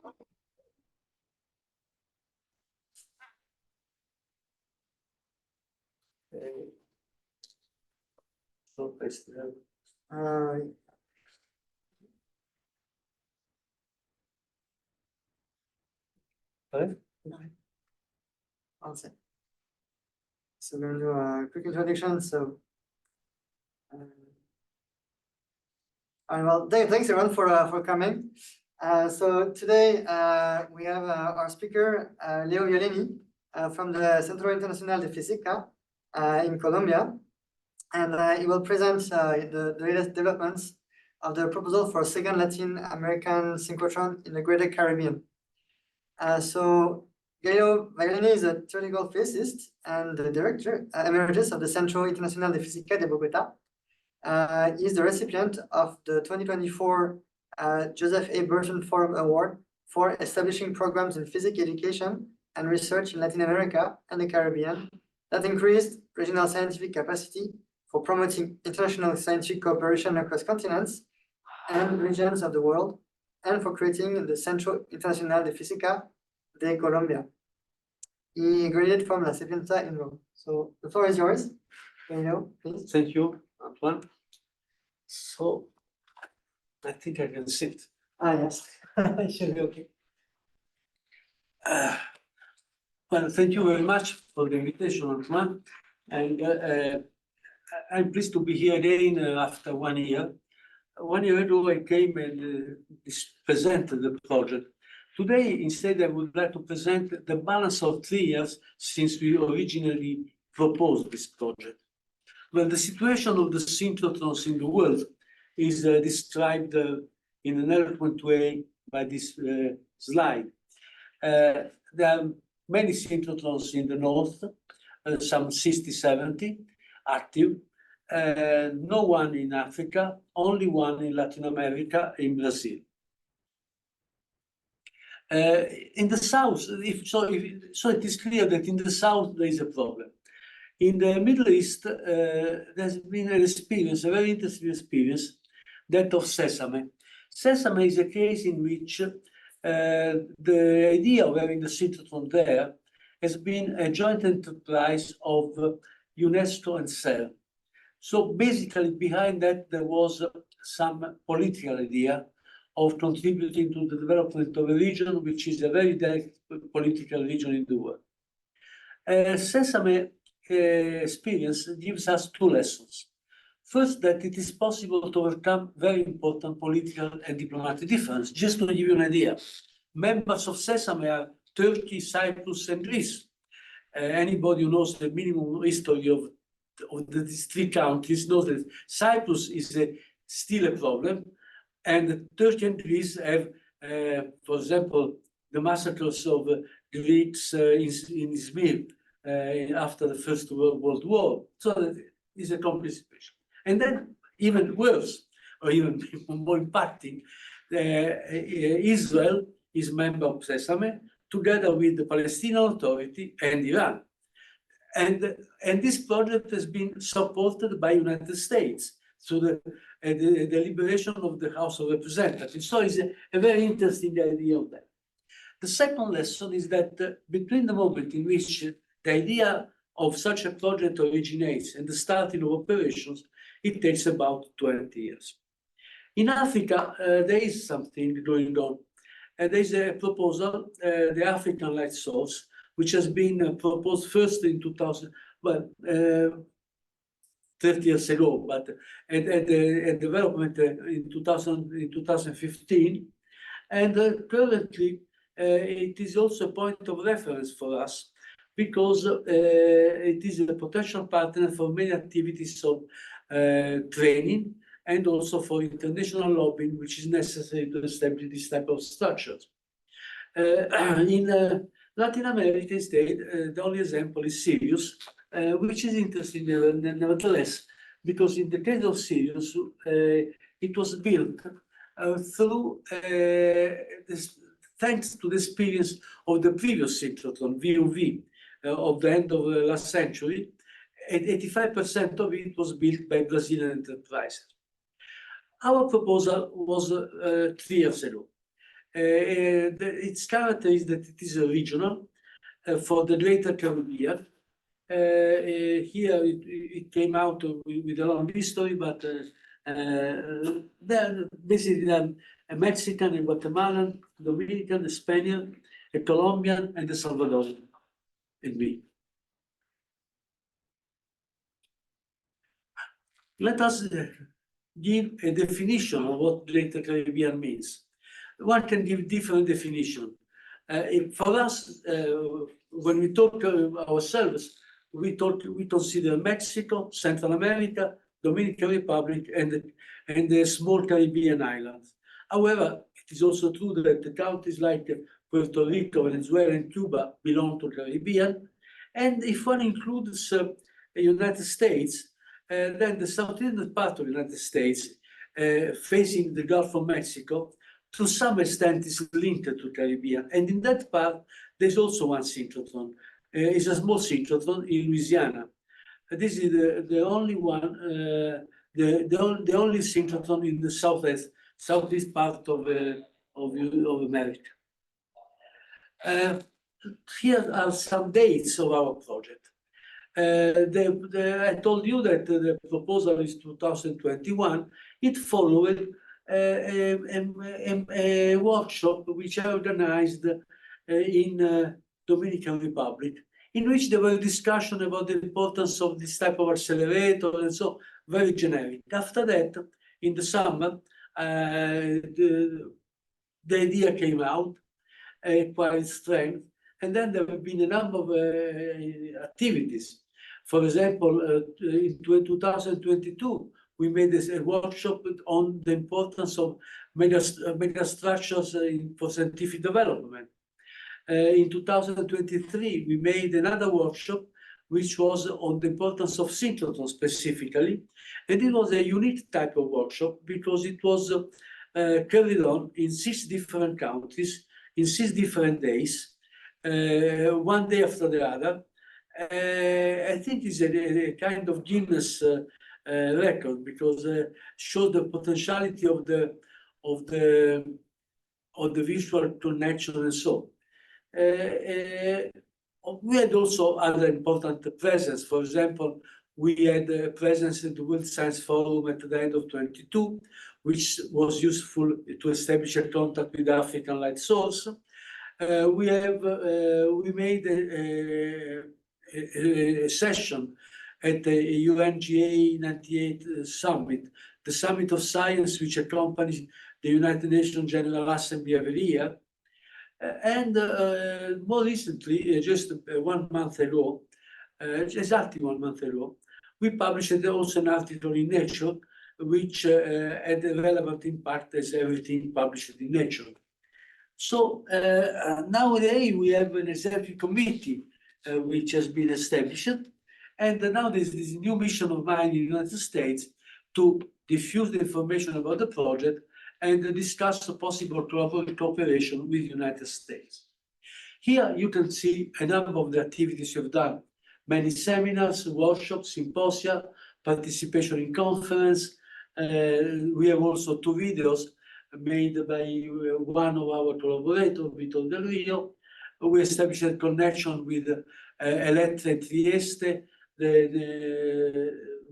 So we're going to do a quick introduction. So, well, thanks everyone for coming. So today we have our speaker Leo Violini from the Centro Internacional de Física in Colombia, and he will present the latest developments of the proposal for a second Latin American synchrotron in the Greater Caribbean. So Leo Violini is a theoretical physicist and the director emeritus of the Centro Internacional de Física de Bogotà. He is the recipient of the 2024 Joseph A. Burton Forum Award for establishing programs in physics education and research in Latin America and the Caribbean that increased regional scientific capacity for promoting international scientific cooperation across continents and regions of the world, and for creating the Centro Internacional de Física de Colombia. He graduated from La Sapienza in Rome. So the floor is yours. Please. Thank you, Antoine. So I think I can sit. Yes. It should be okay. Well, thank you very much for the invitation, Antoine. And I'm pleased to be here again after 1 year. 1 year ago, I came and presented the project. Today, instead, I would like to present the balance of 3 years since we originally proposed this project. Well, the situation of the synchrotrons in the world is described in an eloquent way by this slide. There are many synchrotrons in the north, some 60, 70 active, no one in Africa, only one in Latin America, in Brazil. In the south, so it is clear that in the south there is a problem. In the Middle East, there's been an experience, a very interesting experience, that of SESAME. SESAME is a case in which the idea of having the synchrotron there has been a joint enterprise of UNESCO and CERN. So basically behind that there was some political idea of contributing to the development of a region which is a very direct political region in the world. SESAME experience gives us 2 lessons. First, that it is possible to overcome very important political and diplomatic differences. Just to give you an idea, members of SESAME are Turkey, Cyprus, and Greece. Anybody who knows the minimum history of these 3 countries knows that Cyprus is still a problem, and Turkey and Greece have, for example, the massacres of Greeks in Izmir after the First World War. So that is a complex situation. And then, even worse, or even more impacting, Israel is member of SESAME, together with the Palestinian Authority and Iran. And this project has been supported by United States through the deliberation of the House of Representatives. So it's a very interesting idea of that. The second lesson is that between the moment in which the idea of such a project originates and the starting of operations, it takes about 20 years. In Africa, there is something going on. There is a proposal, the African Light Source, which has been proposed first in 2000, well, 30 years ago, but at development in 2015. And currently, it is also a point of reference for us because it is a potential partner for many activities of training and also for international lobbying, which is necessary to establish this type of structures. In Latin America, instead, the only example is Sirius, which is interesting nevertheless, because in the case of Sirius, it was built through thanks to the experience of the previous synchrotron, VOV, of the end of the last century, and 85% of it was built by Brazilian enterprises. Our proposal was 3 years ago. Its character is that it is regional for the Greater Caribbean. Here it came out with a long history, but they're basically a Mexican, a Guatemalan, Dominican, a Spaniard, a Colombian, and a Salvadorian, and me. Let us give a definition of what Greater Caribbean means. One can give different definition. For us, when we talk ourselves, we consider Mexico, Central America, Dominican Republic, and the small Caribbean islands. However, it is also true that the countries like Puerto Rico, Venezuela, and Cuba belong to Caribbean. And if one includes the United States, then the southern part of the United States, facing the Gulf of Mexico, to some extent is linked to Caribbean. And in that part, there's also one synchrotron. It's a small synchrotron in Louisiana. This is the only one, the only synchrotron in the southeast part of America. Here are some dates of our project. I told you that the proposal is 2021. It followed a workshop which I organized in Dominican Republic, in which there were discussion about the importance of this type of accelerator, and so very generic. After that, in the summer, the idea came out, quite strength, and then there have been a number of activities. For example, in 2022, we made a workshop on the importance of megastructures for scientific development. In 2023, we made another workshop which was on the importance of synchrotrons specifically. And it was a unique type of workshop because it was carried on in 6 different countries, in 6 different days, one day after the other. I think it's a kind of Guinness record because shows the potentiality of the visual connection and so. We had also other important presence. For example, we had a presence in the World Science Forum at the end of 22, which was useful to establish a contact with the African light source. We made a session at the UNGA 98 summit, the Summit of Science, which accompanies the United Nations General Assembly every year. And more recently, just 1 month ago, exactly 1 month ago, we published also an article in Nature, which had a relevant impact as everything published in Nature. So nowadays we have an executive committee which has been established, and now there's this new mission of mine in the United States to diffuse the information about the project and discuss a possible cooperation with the United States. Here you can see a number of the activities we've done: many seminars, workshops, symposia, participation in conference. We have also 2 videos made by one of our collaborators, Vitor Del Rio. We established a connection with Elettra and Trieste,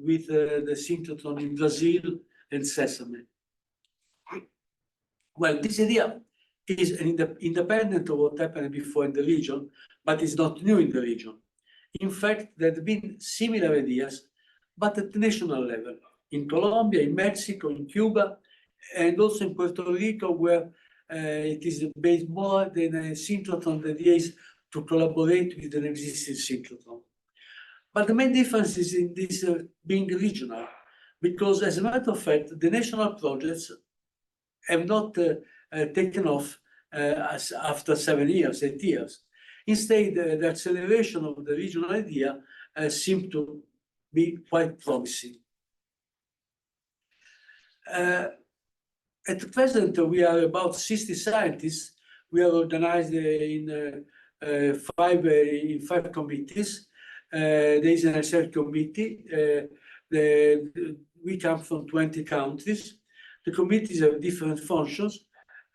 with the synchrotron in Brazil and SESAME. Well, this idea is independent of what happened before in the region, but it's not new in the region. In fact, there have been similar ideas, but at the national level, in Colombia, in Mexico, in Cuba, and also in Puerto Rico, where it is based more than a synchrotron. The idea is to collaborate with an existing synchrotron. But the main difference is in this being regional, because as a matter of fact, the national projects have not taken off after 7 years, 8 years. Instead, the acceleration of the regional idea seemed to be quite promising. At present, we are about 60 scientists. We are organized in 5 committees. There is an research committee. We come from 20 countries. The committees have different functions.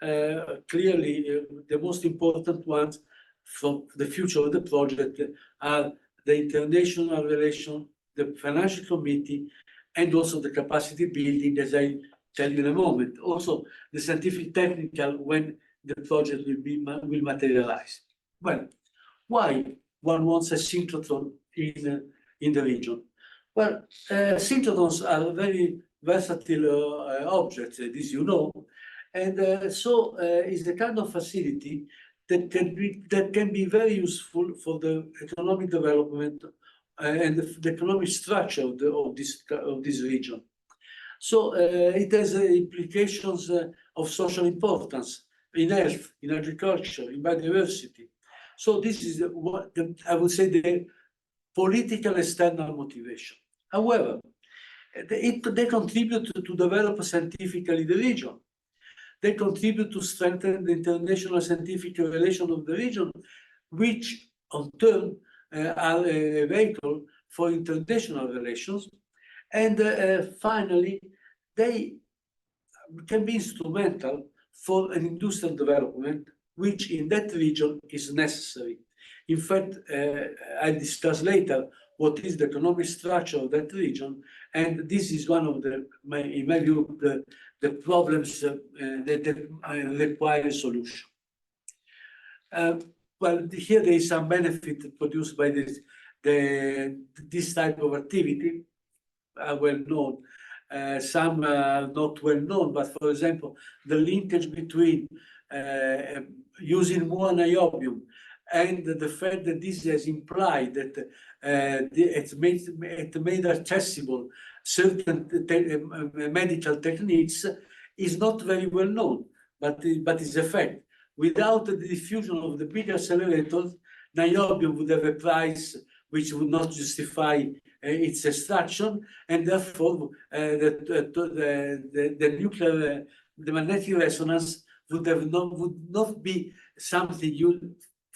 clearly the most important ones for the future of the project are the international relation, the financial committee, and also the capacity building, as I tell you in a moment. Also, the scientific technical when the project will materialize. Well, why one wants a synchrotron in the region? Well, synchrotrons are very versatile objects, as you know, and so is the kind of facility that can be very useful for the economic development and the economic structure of this region. So it has implications of social importance in health, in agriculture, in biodiversity. So this is what I would say the political external motivation. However, they contribute to develop scientifically the region. They contribute to strengthen the international scientific relation of the region, which on turn are a vehicle for international relations. And finally, they can be instrumental for an industrial development, which in that region is necessary. In fact, I discuss later what is the economic structure of that region, and this is one of the, in my view, the problems that require a solution. Well, here there is some benefit produced by this type of activity, are well known. Some are not well known, but for example, the linkage between using more niobium and the fact that this has implied that it made accessible certain medical techniques is not very well known, but is a fact. Without the diffusion of the big accelerators, niobium would have a price which would not justify its extraction, and therefore the magnetic resonance would not be something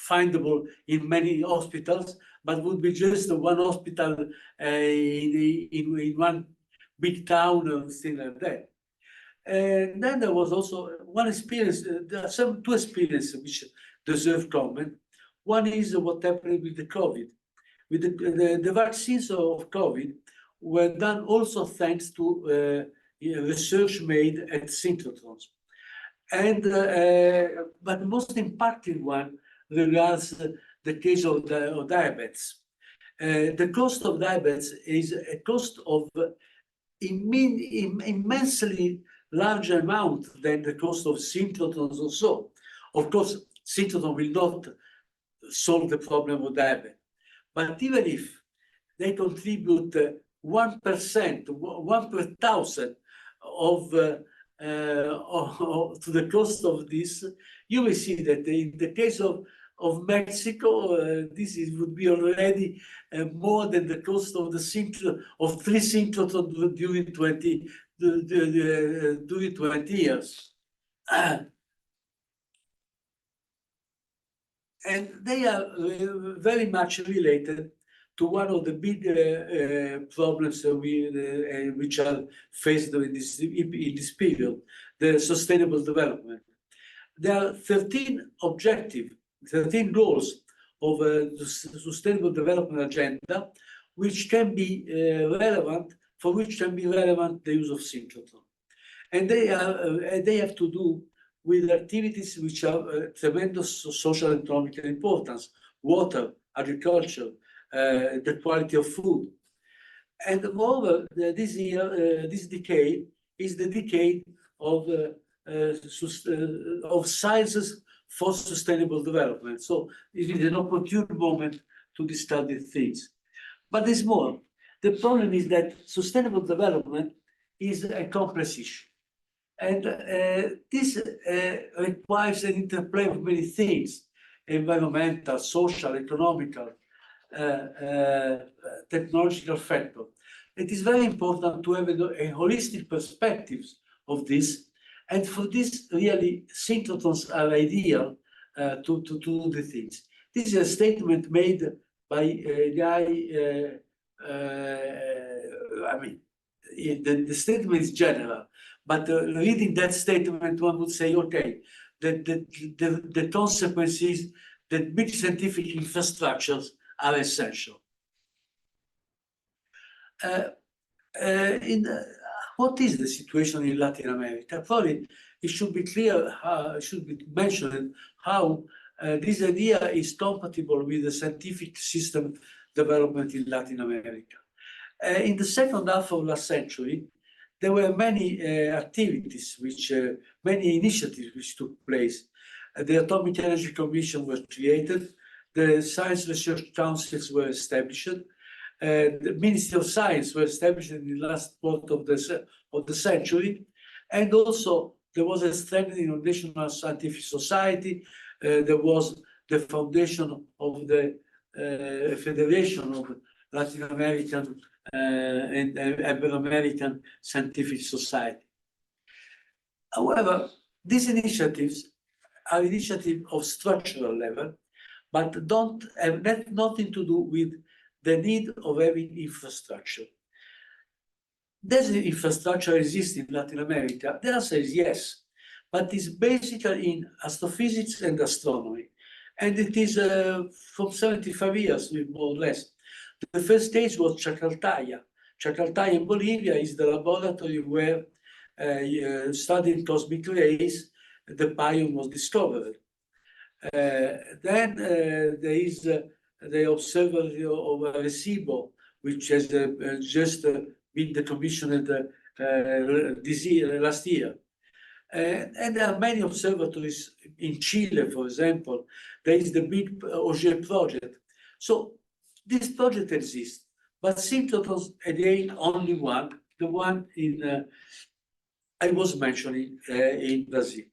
findable in many hospitals, but would be just one hospital in one big town or thing like that. And then there was also one experience, there are two experiences which deserve comment. One is what happened with the COVID. With the vaccines of COVID were done also thanks to research made at synchrotrons. And but the most impacting one regards the case of diabetes. The cost of diabetes is a cost of immensely larger amount than the cost of synchrotrons or so. Of course, synchrotron will not solve the problem of diabetes. But even if they contribute 1%, 1 per thousand to the cost of this, you will see that in the case of Mexico, would be already more than the cost of the 3 synchrotrons during 20 years. And they are very much related to one of the big problems which are faced in this period, the sustainable development. There are 13 goals of the Sustainable Development Agenda, which can be relevant, the use of synchrotron. And they have to do with activities which are tremendous social and economic importance: water, agriculture, the quality of food. And moreover, this decade is the decade of sciences for sustainable development. So it is an opportune moment to discuss these things. But there's more. The problem is that sustainable development is a complex issue. And this requires an interplay of many things: environmental, social, economical, technological factor. It is very important to have a holistic perspective of this. And for this, really, synchrotrons are ideal to do the things. This is a statement made by a guy, the statement is general, But reading that statement, one would say, okay, the consequence is that big scientific infrastructures are essential. What is the situation in Latin America? Probably it should be clear, it should be mentioned how this idea is compatible with the scientific system development in Latin America. In the second half of last century, there were many activities, many initiatives which took place. The Atomic Energy Commission was created, the Science Research Councils were established, the Ministry of Science was established in the last quarter of the century, and also there was a strengthening of National Scientific Society. There was the foundation of the Federation of Latin American and Ibero-American Scientific Society. However, these initiatives are initiatives of structural level, but don't have nothing to do with the need of having infrastructure. Does the infrastructure exist in Latin America? The answer is yes, but it's basically in astrophysics and astronomy. And it is from 75 years, more or less. The first stage was Chacaltaya. Chacaltaya in Bolivia is the laboratory where studying cosmic rays, the pion was discovered. Then there is the observatory of Arecibo, which has just been decommissioned this year, last year. And there are many observatories in Chile, for example. There is the big Auger project. So this project exists, but synchrotrons, again, only one, the one in I was mentioning in Brazil.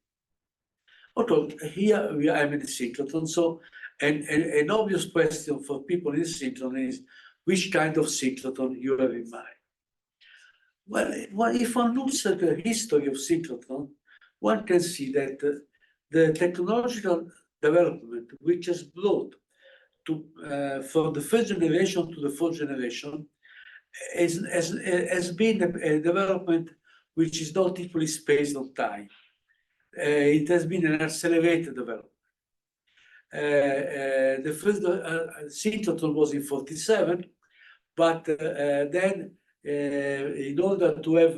Okay, here we are in the synchrotron. So an obvious question for people in synchrotron is which kind of synchrotron you have in mind. Well, if one looks at the history of synchrotron, one can see that the technological development which has brought from the first generation to the fourth generation has been a development which is not equally spaced on time. It has been an accelerated development. The first synchrotron was in 47, but then in order to have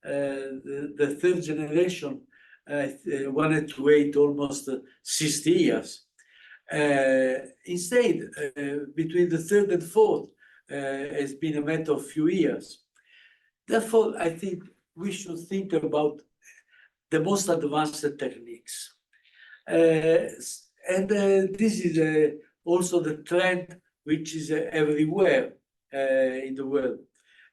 the third generation, wanted to wait almost 60 years. Instead, between the third and fourth, has been a matter of few years. Therefore, I think we should think about the most advanced techniques. And this is also the trend which is everywhere in the world.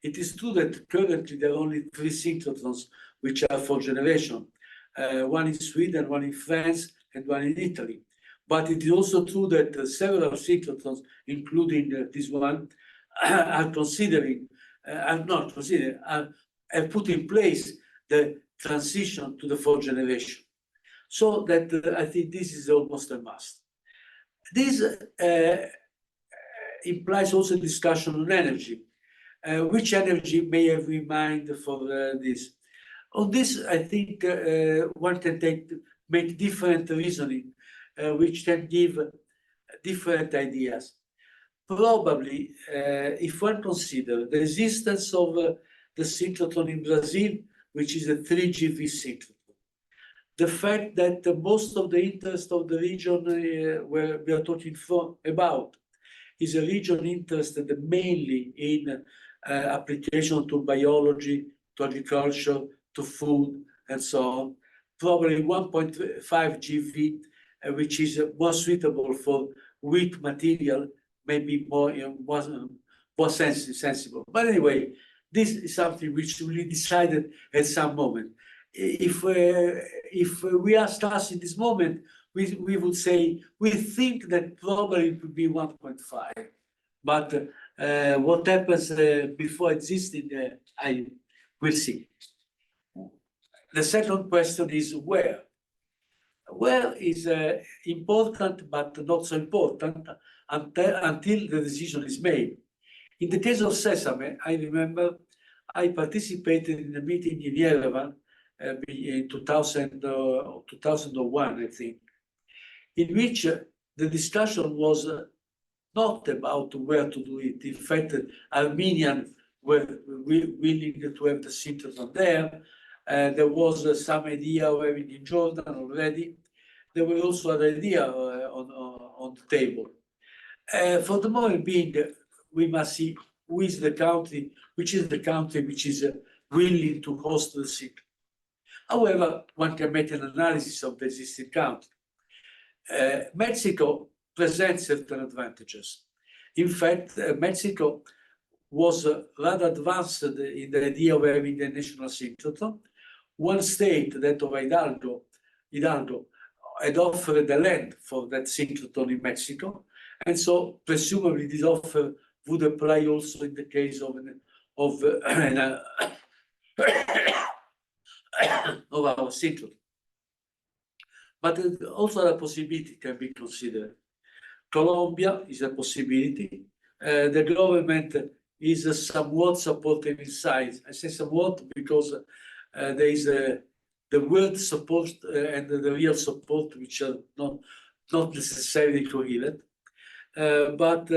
It is true that currently there are only 3 synchrotrons which are fourth generation, one in Sweden, one in France, and one in Italy. But it is also true that several synchrotrons, including this one, have put in place the transition to the fourth generation. So that I think this is almost a must. This implies also discussion on energy. Which energy may have in mind for this? On this, I think one can make different reasoning, which can give different ideas. Probably, if one considers the existence of the synchrotron in Brazil, which is a 3GV synchrotron, the fact that most of the interest of the region where we are talking about is a region interested mainly in application to biology, to agriculture, to food, and so on. Probably 1.5 GV, which is more suitable for weak material, maybe more sensible. But anyway, this is something which we decided at some moment. If we ask us in this moment, we would say we think that probably it would be 1.5. But what happens before existing, I will see. The second question is where. Where is important, but not so important until the decision is made. In the case of SESAME, I remember I participated in a meeting in Yerevan in 2001, I think, in which the discussion was not about where to do it. In fact, Armenians were willing to have the synchrotron there. There was some idea of having in Jordan already. There were also other ideas on the table. For the moment being, we must see which is the country which is willing to host the synchrotron. However, one can make an analysis of the existing country. Mexico presents certain advantages. In fact, Mexico was rather advanced in the idea of having a national synchrotron. One state, that of Hidalgo, had offered the land for that synchrotron in Mexico, and so presumably this offer would apply also in the case of our synchrotron. But also a possibility can be considered. Colombia is a possibility. The government is somewhat supportive in size. I say somewhat because there is the word support and the real support, which are not necessarily coherent. But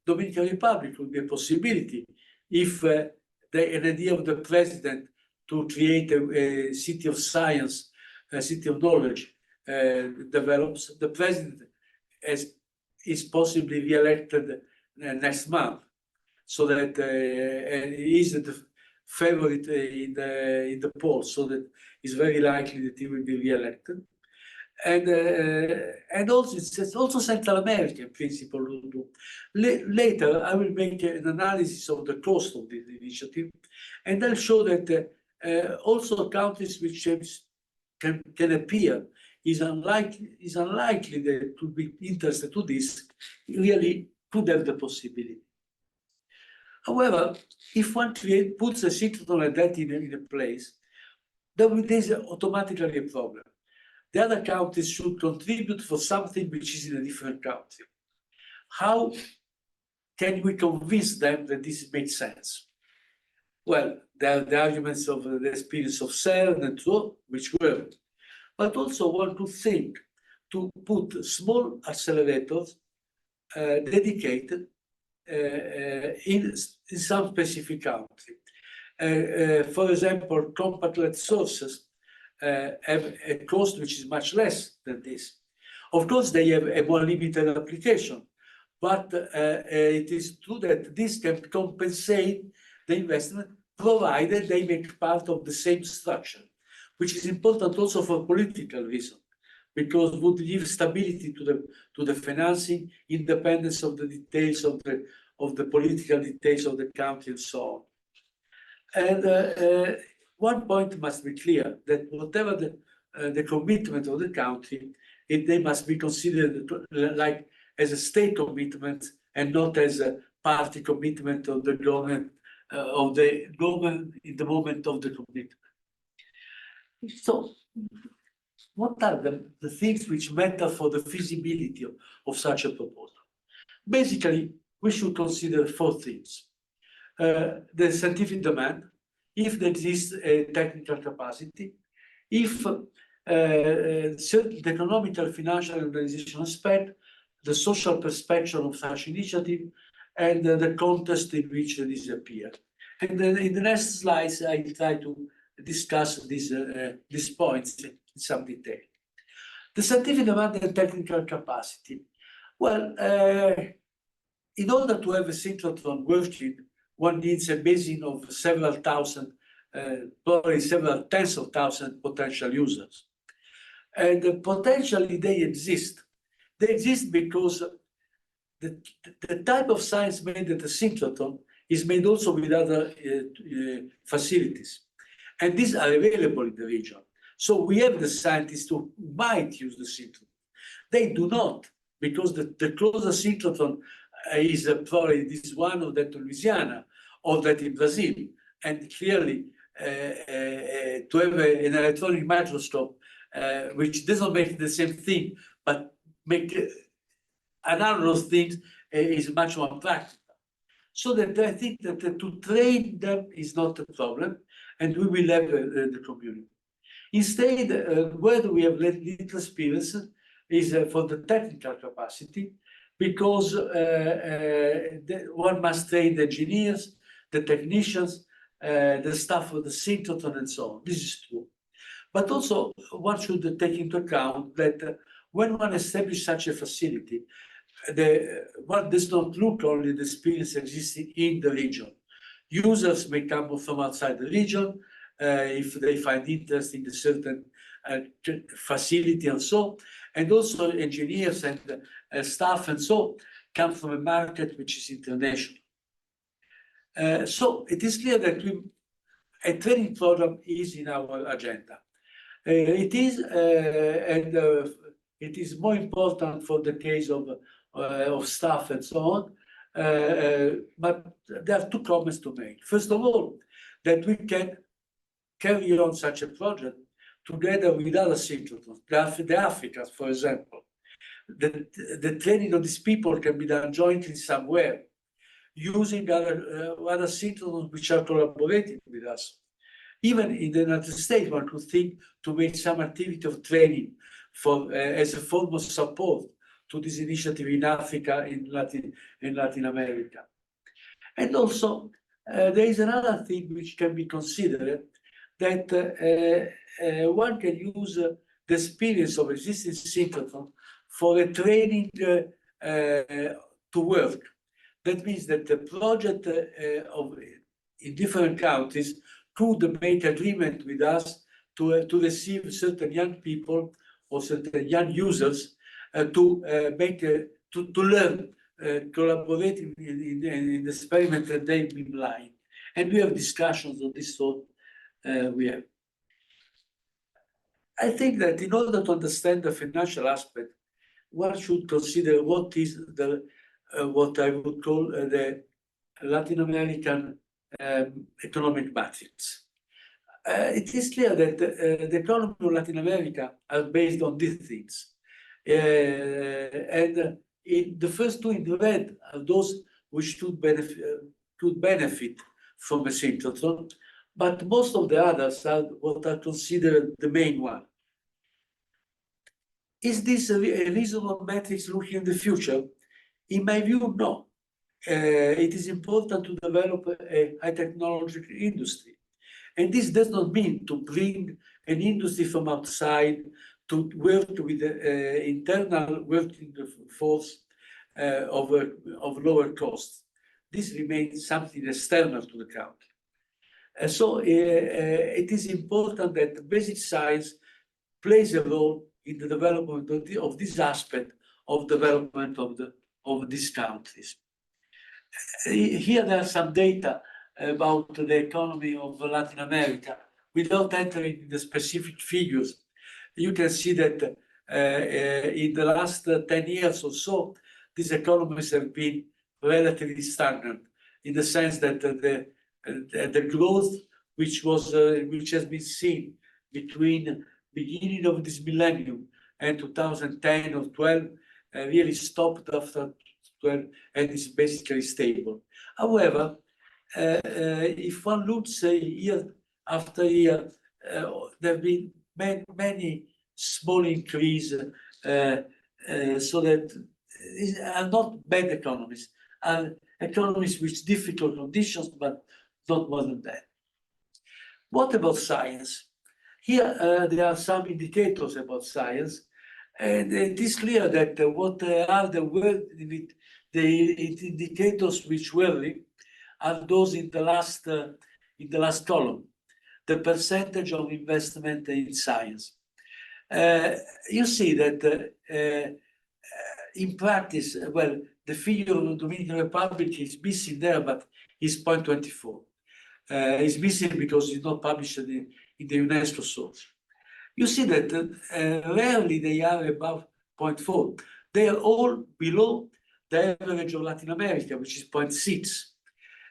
Dominican Republic would be a possibility if an idea of the president to create a city of science, a city of knowledge develops. The president is possibly re-elected next month, so that he is the favorite in the polls, so that it's very likely that he will be re-elected. And also it's also Central American principle. Later, I will make an analysis of the cost of this initiative, and I'll show that also countries which can appear is unlikely that to be interested to this, really could have the possibility. However, if one puts a synchrotron like that in a place, there is automatically a problem. The other countries should contribute for something which is in a different country. How can we convince them that this makes sense? Well, there are the arguments of the experience of CERN and so on, which work. But also one could think to put small accelerators dedicated in some specific country. For example, compact light sources have a cost which is much less than this. Of course, they have a more limited application, but it is true that this can compensate the investment, provided they make part of the same structure, which is important also for political reasons, because it would give stability to the financing, independence of the details of the political details of the country, and so on. And one point must be clear, that whatever the commitment of the country, they must be considered like as a state commitment and not as a party commitment of the government in the moment of the commitment. So, what are the things which matter for the feasibility of such a proposal? Basically, we should consider four things. The scientific demand, if there exists a technical capacity, if certain economical, financial, and organizational aspect, the social perspective of such initiative, and the context in which this appeared. And then in the next slides, I try to discuss these points in some detail. The scientific demand and technical capacity. Well, in order to have a synchrotron working, one needs a basin of several thousand, probably several tens of thousands potential users. And potentially they exist. They exist because the type of science made at the synchrotron is made also with other facilities. And these are available in the region. So we have the scientists who might use the synchrotron. They do not, because the closest synchrotron is probably this one or that in Louisiana or that in Brazil. And clearly, to have an electronic microscope, which doesn't make the same thing, but make analogous things, is much more practical. So that I think that to train them is not a problem, and we will have the community. Instead, where we have little experience is for the technical capacity, because one must train the engineers, the technicians, the staff of the synchrotron, and so on. This is true. But also, one should take into account that when one establishes such a facility, one does not look only at the experience existing in the region. Users may come from outside the region if they find interest in a certain facility and so, and also engineers and staff and so come from a market which is international. So it is clear that a training program is in our agenda. It is more important for the case of staff and so on. But there are two comments to make. First of all, that we can carry on such a project together with other synchrotrons, the Africans, for example. The training of these people can be done jointly somewhere, using other synchrotrons which are collaborating with us. Even in the United States, one could think to make some activity of training for as a form of support to this initiative in Africa, in Latin America. And also, there is another thing which can be considered, that one can use the experience of existing synchrotron for a training to work. That means that the project in different countries could make agreement with us to receive certain young people or certain young users to learn collaborating in the experiment that they've been lying. And we have discussions of this sort. I think that in order to understand the financial aspect, one should consider what is what I would call the Latin American economic matrix. It is clear that the economy of Latin America are based on these things. And the first two in the red are those which could benefit from a synchrotron, but most of the others are what are considered the main one. Is this a reasonable matrix looking in the future? In my view, no. It is important to develop a high technology industry. And this does not mean to bring an industry from outside to work with the internal working force of lower costs. This remains something external to the country. So it is important that basic science plays a role in the development of this aspect of development of these countries. Here there are some data about the economy of Latin America. Without entering in the specific figures, you can see that in the last 10 years or so, these economies have been relatively stagnant, in the sense that the growth which has been seen between beginning of this millennium and 2010 or 12 really stopped after 12 and is basically stable. However, if one looks year after year, there have been many small increases, so that are not bad economies, are economies with difficult conditions, but not more than that. What about science? Here there are some indicators about science, and it is clear that what are the indicators which worry are those in the last column, the percentage of investment in science. You see that in practice, well, the figure of the Dominican Republic is missing there, but it's 0.24. It's missing because it's not published in the UNESCO source. You see that rarely they are above 0.4. They are all below the average of Latin America, which is 0.6.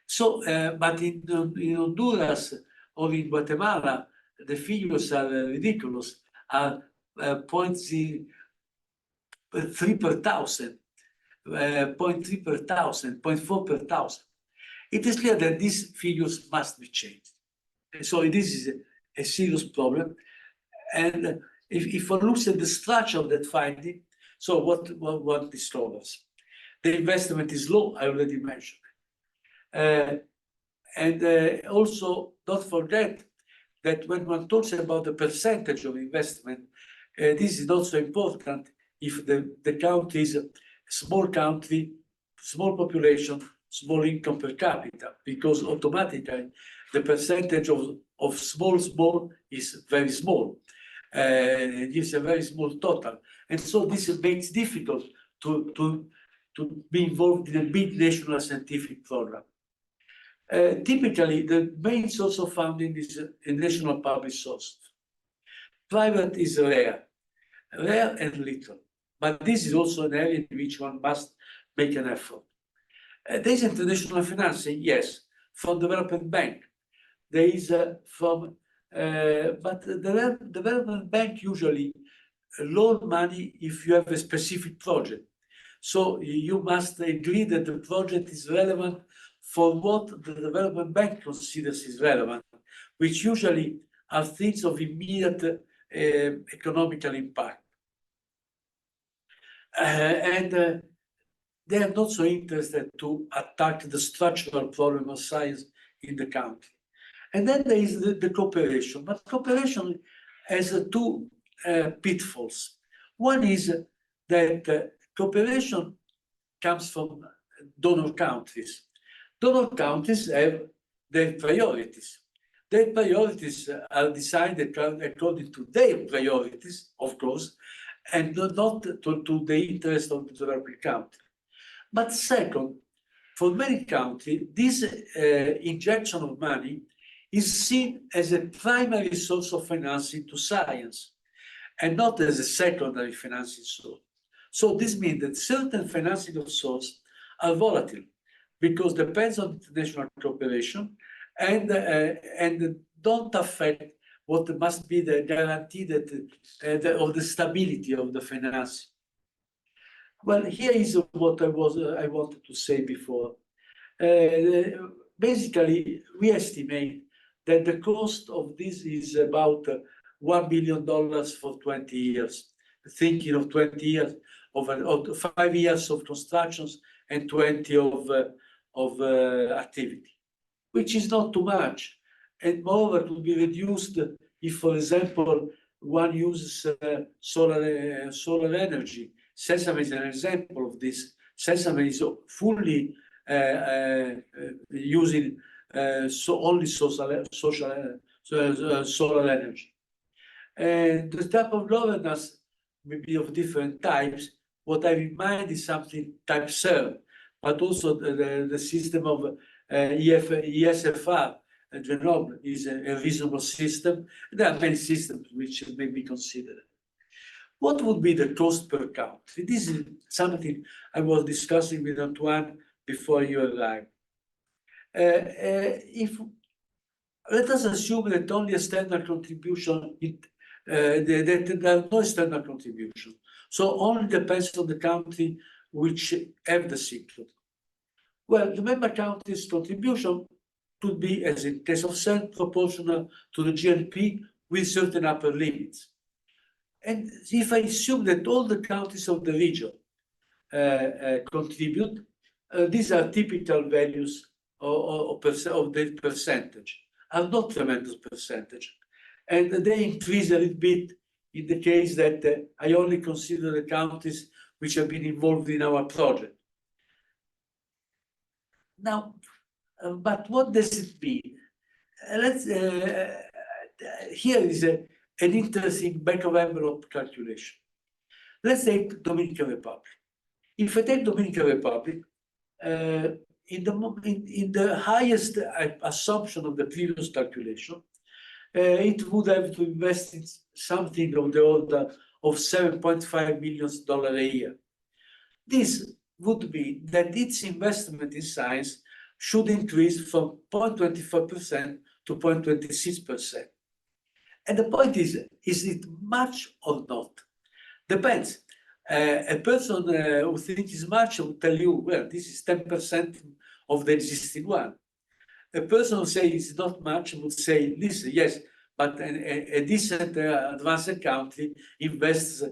So, but in Honduras or in Guatemala, the figures are ridiculous, are 0.3 per thousand, 0.3 per thousand, 0.4 per thousand. It is clear that these figures must be changed. So this is a serious problem. And if one looks at the structure of that finding, so what discovers? The investment is low, I already mentioned. Also, don't forget that when one talks about the percentage of investment, this is also important if the country is a small country, small population, small income per capita, because automatically the percentage of small is very small. It gives a very small total. And so this makes it difficult to be involved in a big national scientific program. Typically, the main source of funding is a national public source. Private is rare and little, but this is also an area in which one must make an effort. There is international financing, yes, from Development Bank. There is but the Development Bank usually loan money if you have a specific project. So you must agree that the project is relevant for what the Development Bank considers is relevant, which usually are things of immediate economical impact. They are not so interested to attack the structural problem of science in the country. And then there is the cooperation, but cooperation has two pitfalls. One is that cooperation comes from donor countries. Donor countries have their priorities. Their priorities are decided according to their priorities, of course, and not to the interest of the developing country. But second, for many countries, this injection of money is seen as a primary source of financing to science and not as a secondary financing source. So this means that certain financing sources are volatile because it depends on international cooperation and don't affect what must be the guarantee that of the stability of the financing. Well, here is what I wanted to say before. Basically, we estimate that the cost of this is about $1 billion for 20 years. Thinking of 20 years of 5 years of constructions and 20 of activity, which is not too much. And moreover, it will be reduced if, for example, one uses solar energy. SESAME is an example of this. SESAME is fully using only solar energy. And the type of governance may be of different types. What I have in mind is something type CERN, but also the system of ESFR, Grenoble, is a reasonable system. There are many systems which may be considered. What would be the cost per country? This is something I was discussing with Antoine before you arrived. Let us assume that only a standard contribution, that there are no standard contribution. So only depends on the country which have the synchrotron. Well, the member country's contribution could be, as in case of CERN, proportional to the GNP with certain upper limits. And if I assume that all the countries of the region contribute, these are typical values of the percentage, are not tremendous percentage. And they increase a little bit in the case that I only consider the countries which have been involved in our project. Now, but what does it mean? Here is an interesting back of envelope calculation. Let's take Dominican Republic. If I take Dominican Republic, in the highest assumption of the previous calculation, it would have to invest in something of the order of $7.5 million a year. This would mean that its investment in science should increase from 0.24% to 0.26%. And the point is it much or not? Depends. A person who thinks it's much will tell you, well, this is 10% of the existing one. A person who says it's not much would say, listen, yes, but a decent advanced country invests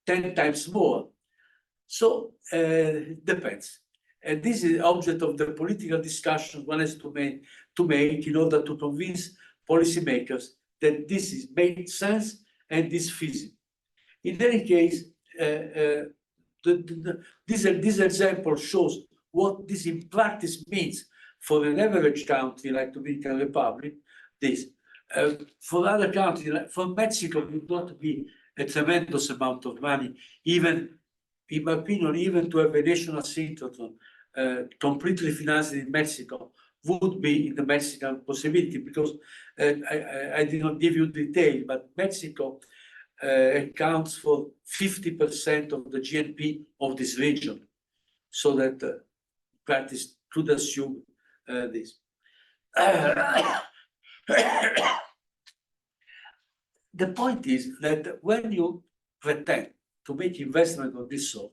10 times more. So depends. And this is object of the political discussion one has to make in order to convince policymakers that this is made sense and is feasible. In any case, this example shows what this in practice means for an average country like the Dominican Republic. This for other countries, like for Mexico, would not be a tremendous amount of money, even in my opinion, even to have a national synchrotron completely financed in Mexico would be in the Mexican possibility, because I did not give you detail, but Mexico accounts for 50% of the GNP of this region, so that practice could assume this. The point is that when you pretend to make investment of this sort,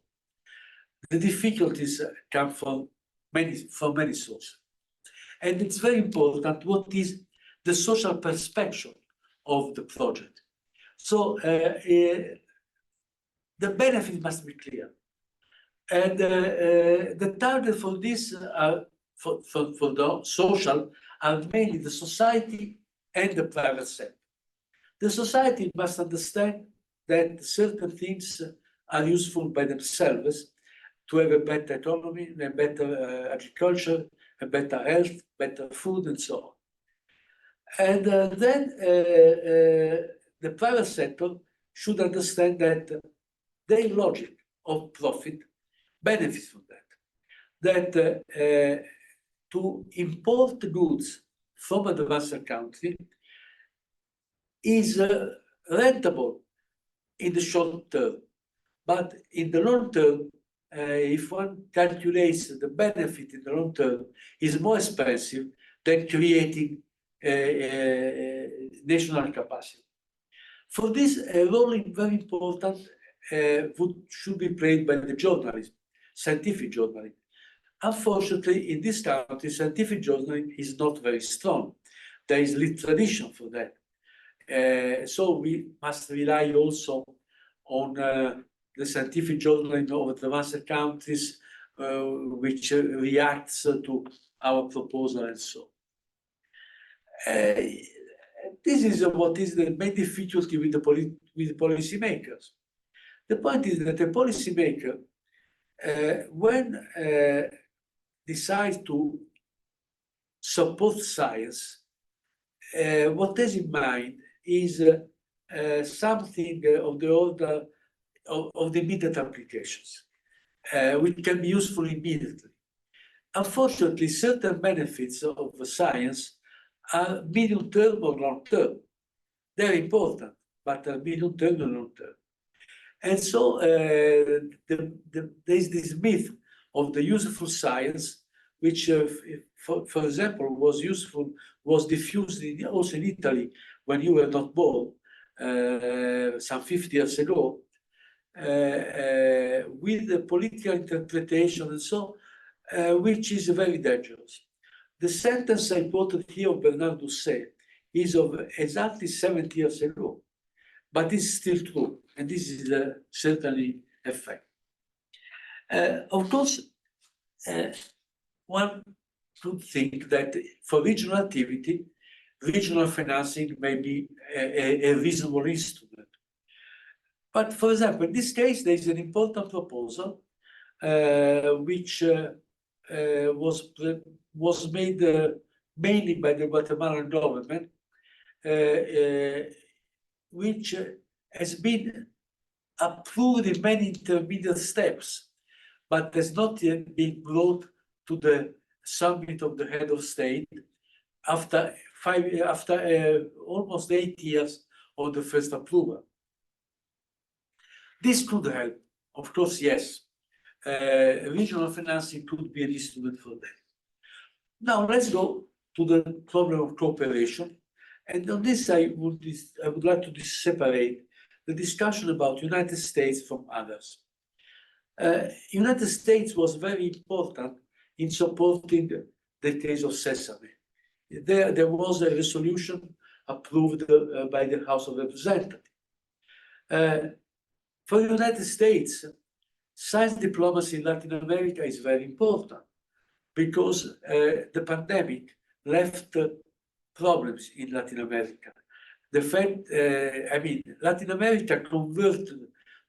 the difficulties come from many sources. And it's very important what is the social perspective of the project. So the benefit must be clear. And the target for this, for the social, are mainly the society and the private sector. The society must understand that certain things are useful by themselves to have a better economy, a better agriculture, a better health, better food, and so on. And then the private sector should understand that their logic of profit benefits from that. That to import goods from an advanced country is rentable in the short term, but in the long term, if one calculates the benefit in the long term, is more expensive than creating national capacity. For this, a role very important should be played by the journalism, scientific journalism. Unfortunately, in this country, scientific journalism is not very strong. There is little tradition for that. So we must rely also on the scientific journalism of advanced countries, which reacts to our proposal and so on. This is what is the main difficulty with the policymakers. The point is that the policymaker, when decides to support science, what has in mind is something of the order of the immediate applications, which can be useful immediately. Unfortunately, certain benefits of science are medium term or long term. They're important, but are medium term and long term. And so there's this myth of the useful science, which, for example, was diffused also in Italy when you were not born, some 50 years ago, with the political interpretation and so, which is very dangerous. The sentence I quoted here of Bernard Doucet is of exactly 70 years ago, but it's still true, and this is certainly a fact. Of course, one could think that for regional activity, regional financing may be a reasonable instrument. But for example, in this case, there is an important proposal which was made mainly by the Guatemalan government, which has been approved in many intermediate steps, but has not yet been brought to the summit of the head of state after almost 8 years of the first approval. This could help, of course, yes. Regional financing could be an instrument for that. Now let's go to the problem of cooperation. And on this, I would like to separate the discussion about United States from others. United States was very important in supporting the case of SESAME. There was a resolution approved by the House of Representatives. For the United States, science diplomacy in Latin America is very important because the pandemic left problems in Latin America. The fact, Latin America converted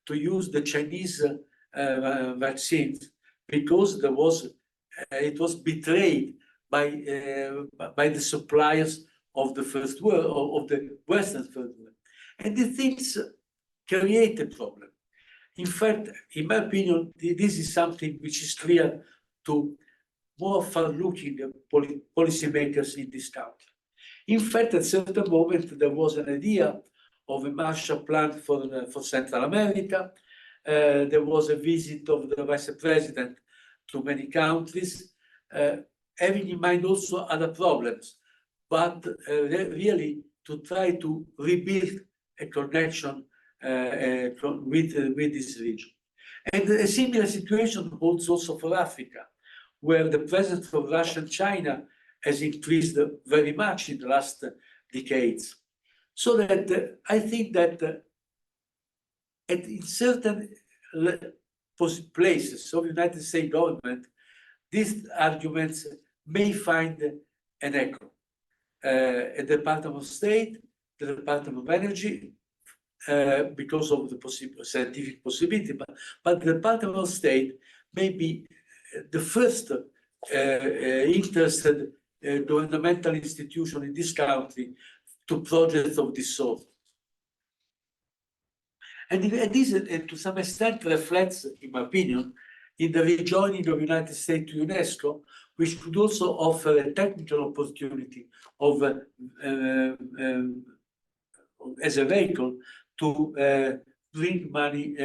to use the Chinese vaccines because it was betrayed by the suppliers of the first world, of the Western third world. And the things create a problem. In fact, in my opinion, this is something which is clear to more far-looking policymakers in this country. In fact, at a certain moment, there was an idea of a Marshall Plan for Central America. There was a visit of the Vice President to many countries, having in mind also other problems, but really to try to rebuild a connection with this region. And a similar situation holds also for Africa, where the presence of Russia and China has increased very much in the last decades. So that I think that in certain places of the United States government, these arguments may find an echo. At the Department of State, the Department of Energy, because of the scientific possibility, but the Department of State may be the first interested governmental institution in this country to projects of this sort. And this, to some extent, reflects, in my opinion, in the rejoining of the United States to UNESCO, which could also offer a technical opportunity of, as a vehicle to bring money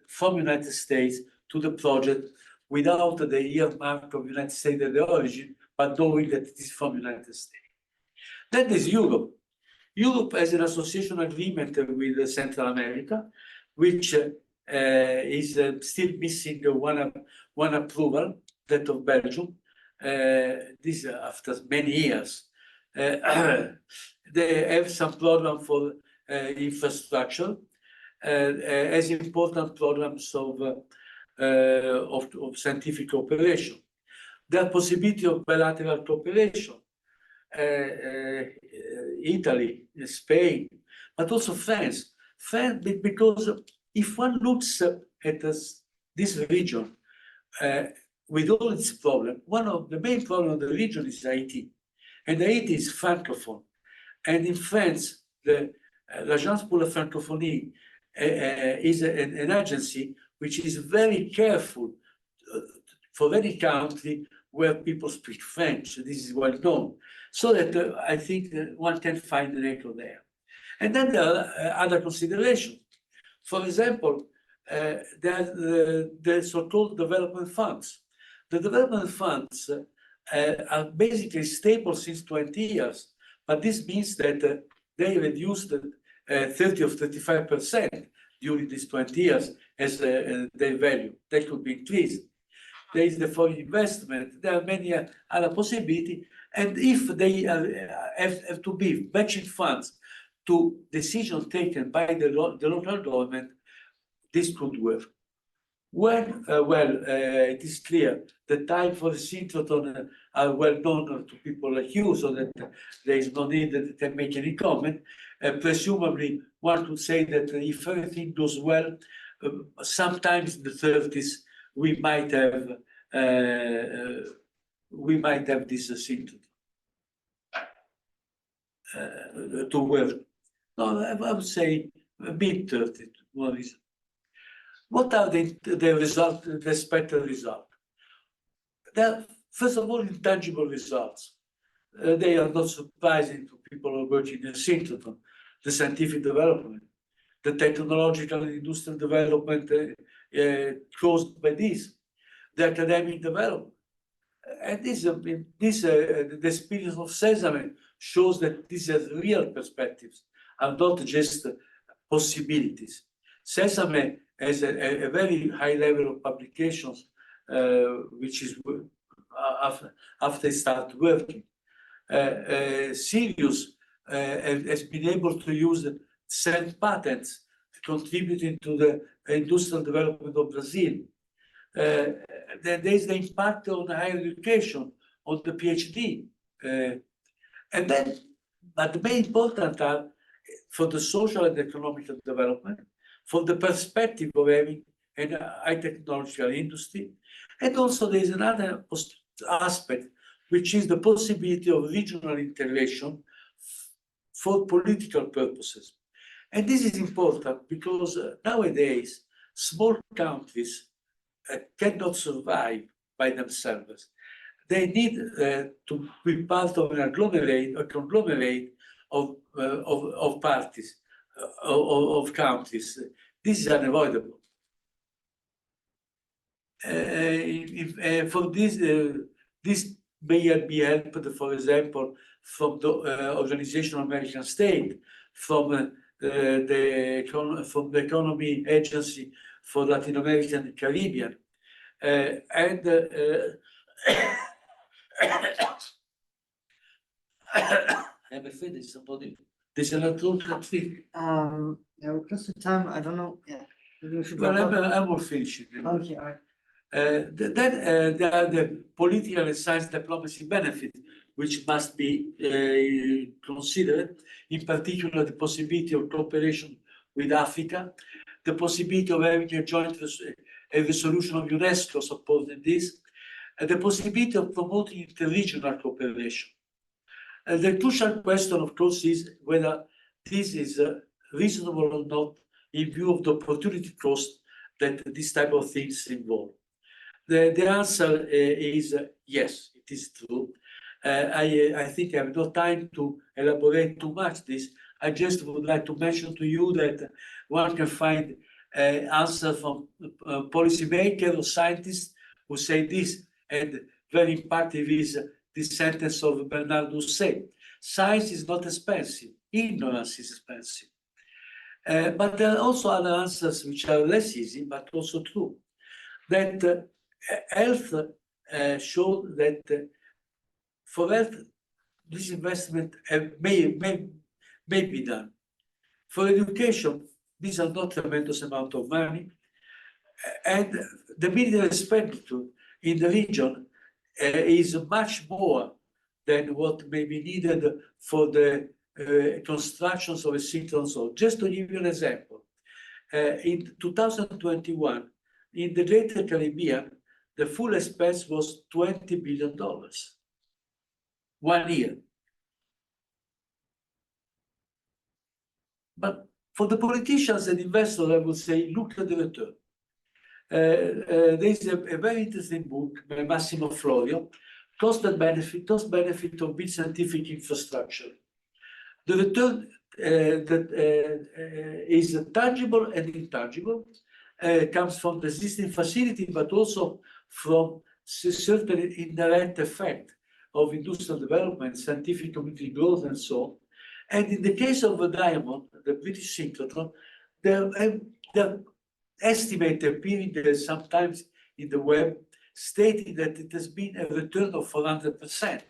from the United States to the project without the earmark of the United States at the origin, but knowing that it is from the United States. Then there's Europe. Europe has an association agreement with Central America, which is still missing one approval, that of Belgium. This after many years. They have some program for infrastructure, as important programs of scientific cooperation. There are possibility of bilateral cooperation. Italy, Spain, but also France. France, because if one looks at this region with all its problems, one of the main problems of the region is Haiti. And Haiti is francophone. And in France, l'Agence pour la Francophonie is an agency which is very careful for any country where people speak French. This is well known. So that I think one can find an echo there. And then there are other considerations. For example, there are the so-called development funds. The development funds are basically stable since 20 years, but this means that they reduced 30 or 35% during these 20 years as their value. They could be increased. There is the foreign investment. There are many other possibilities. And if they have to be matching funds to decisions taken by the local government, this could work. When, it is clear the time for the synchrotron are well known to people like you, so that there is no need that they make any comment. Presumably, one could say that if everything goes well, sometimes in the 30s, we might have this synchrotron to work. No, I would say mid-30s, more reason. What are the results, the expected results? There are, first of all, intangible results. They are not surprising to people who are working in synchrotron. The scientific development, the technological and industrial development caused by this, the academic development. And the experience of SESAME shows that these are real perspectives, and not just possibilities. SESAME has a very high level of publications, which is after they start working. Sirius has been able to use certain patents contributing to the industrial development of Brazil. There is the impact on higher education, on the PhD. And then, but the main important are for the social and economic development, for the perspective of having an high technological industry. And also there is another aspect, which is the possibility of regional integration for political purposes. And this is important because nowadays, small countries cannot survive by themselves. They need to be part of a conglomerate of parties, of countries. This is unavoidable. For this, this may be helped, for example, from the Organization of American States, from the Economy Agency for Latin American and Caribbean, and have a finished somebody. There's an important thing. Yeah, we're close to time. I don't know. Yeah, maybe we should Well, wrap up. I will finish it. Okay, all right. Then there are the political and science diplomacy benefits, which must be considered, in particular the possibility of cooperation with Africa, the possibility of having a joint resolution of UNESCO supporting this, and the possibility of promoting interregional cooperation. The crucial question, of course, is whether this is reasonable or not in view of the opportunity cost that this type of things involve. The answer is yes, it is true. I think I have no time to elaborate too much this. I just would like to mention to you that one can find answer from policymakers or scientists who say this, and very impactful is this sentence of Bernard Doucet: science is not expensive, ignorance is expensive. But there are also other answers which are less easy, but also true. That health showed that for health, this investment may be done. For education, these are not tremendous amount of money, and the military expenditure in the region is much more than what may be needed for the constructions of a synchrotron zone. Just to give you an example, in 2021, in the Greater Caribbean, the full expense was $20 billion, 1 year. But for the politicians and investors, I would say, look at the return. There is a very interesting book by Massimo Florio, cost benefit of big scientific infrastructure. The return that is tangible and intangible comes from the existing facility, but also from certain indirect effect of industrial development, scientific community growth, and so on. And in the case of the diamond, the British synchrotron, the estimate appearing there sometimes in the web stating that it has been a return of 400%.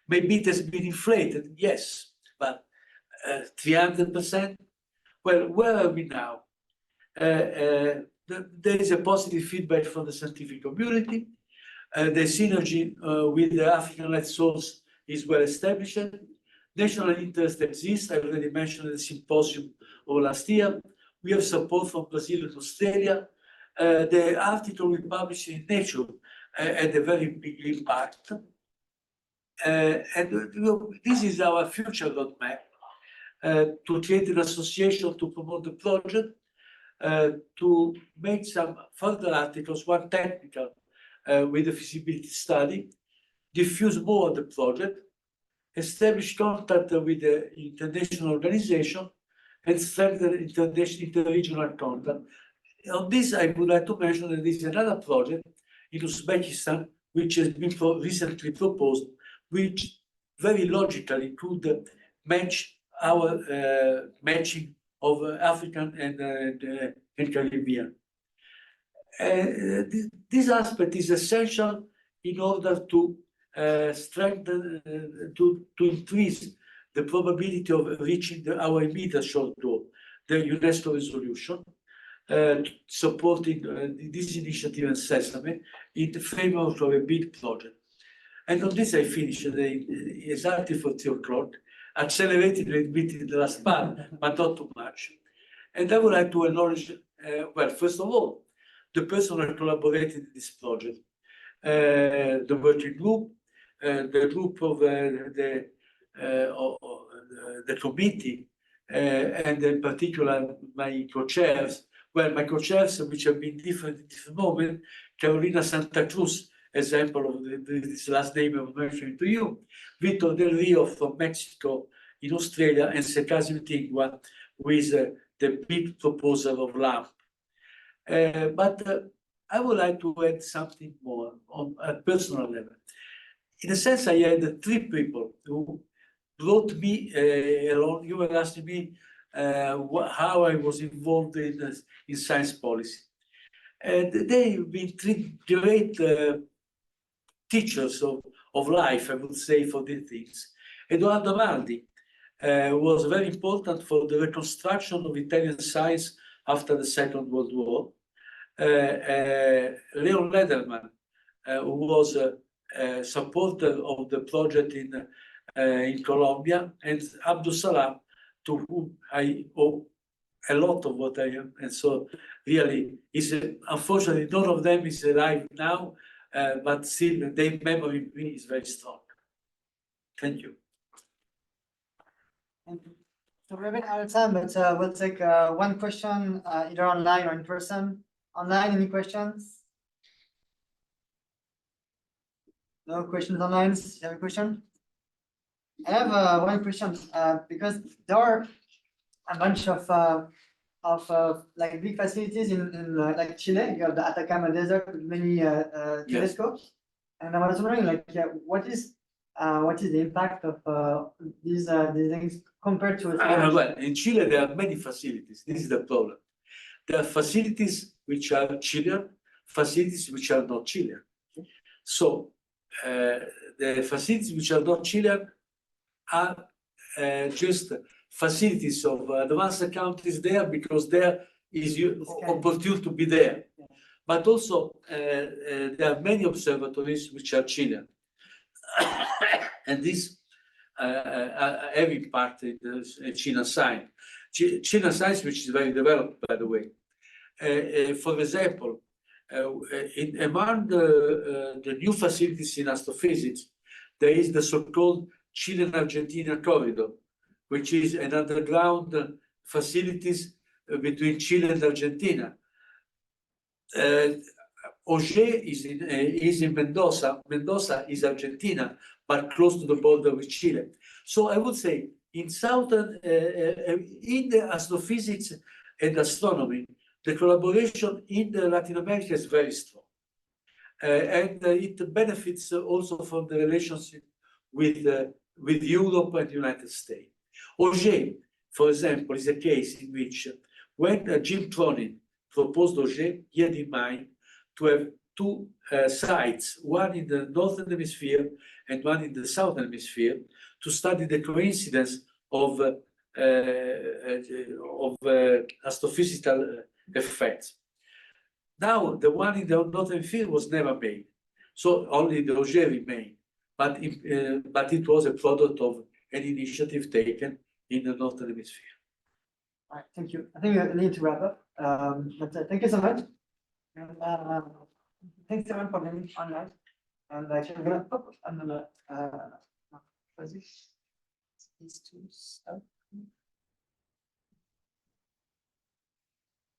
Maybe it has been inflated, yes, but 300%? Well, where are we now? There is a positive feedback from the scientific community. The synergy with the African-led source is well established. National interest exists. I already mentioned the symposium of last year. We have support from Brazil and Australia. The article we published in Nature had a very big impact. And this is our future roadmap, to create an association to promote the project, to make some further articles, one technical with the feasibility study, diffuse more on the project, establish contact with the international organization, and strengthen interregional contact. On this, I would like to mention that there is another project in Uzbekistan, which has been recently proposed, which very logically could match our matching of African and Caribbean. This aspect is essential in order to strengthen, to increase the probability of reaching our immediate short goal, the UNESCO resolution, supporting this initiative and SESAME in the framework of a big project. And on this, I finished exactly for 3 o'clock, accelerated a little bit in the last part, but not too much. And I would like to acknowledge, well, first of all, the person who collaborated in this project, the working group, the group of the committee, and in particular my co-chairs. Well, my co-chairs, which have been different in different moments, Carolina Santa Cruz, example of this last name I was mentioning to you, Victor Del Rio from Mexico, in Australia, and Sekazim Tingwa with the big proposal of LAMP. But I would like to add something more on a personal level. In a sense, I had 3 people who brought me along. You were asking me how I was involved in science policy. And they've been 3 great teachers of life, I would say, for these things. Edoardo Amaldi was very important for the reconstruction of Italian science after the Second World War. Leon Lederman, who was a supporter of the project in Colombia, and Abdul Salam, to whom I owe a lot of what I am. And so really, unfortunately, none of them is alive now, but still their memory in me is very strong. Thank you. Thank you. So we're a bit out of time, but we'll take 1 question, either online or in person. Online, any questions? No questions online? You have a question? I have 1 question, because there are a bunch of like big facilities in like Chile. You have the Atacama Desert with many telescopes, and I was wondering, like, what is the impact of these things compared to? Well, in Chile there are many facilities. This is the problem. There are facilities which are Chilean, facilities which are not Chilean. So the facilities which are not Chilean are just facilities of advanced countries there because there is opportunity to be there. But also there are many observatories which are Chilean. And this have impacted Chilean science. Chilean science, which is very developed, by the way. For example, among the new facilities in astrophysics, there is the so-called Chilean-Argentina corridor, which is an underground facilities between Chile and Argentina. Auger is in Mendoza. Mendoza is Argentina, but close to the border with Chile. So I would say in the astrophysics and astronomy, the collaboration in Latin America is very strong. And it benefits also from the relationship with Europe and the United States. Auger, for example, is a case in which when Jim Cronin proposed Auger, he had in mind to have 2 sites, one in the northern hemisphere and one in the southern hemisphere, to study the coincidence of astrophysical effects. Now, the one in the northern hemisphere was never made, so only the Auger remained, but it was a product of an initiative taken in the northern hemisphere. All right, thank you. I think we need to wrap up. But thank you so much. And thanks everyone for being online. And I'm gonna these two stuff.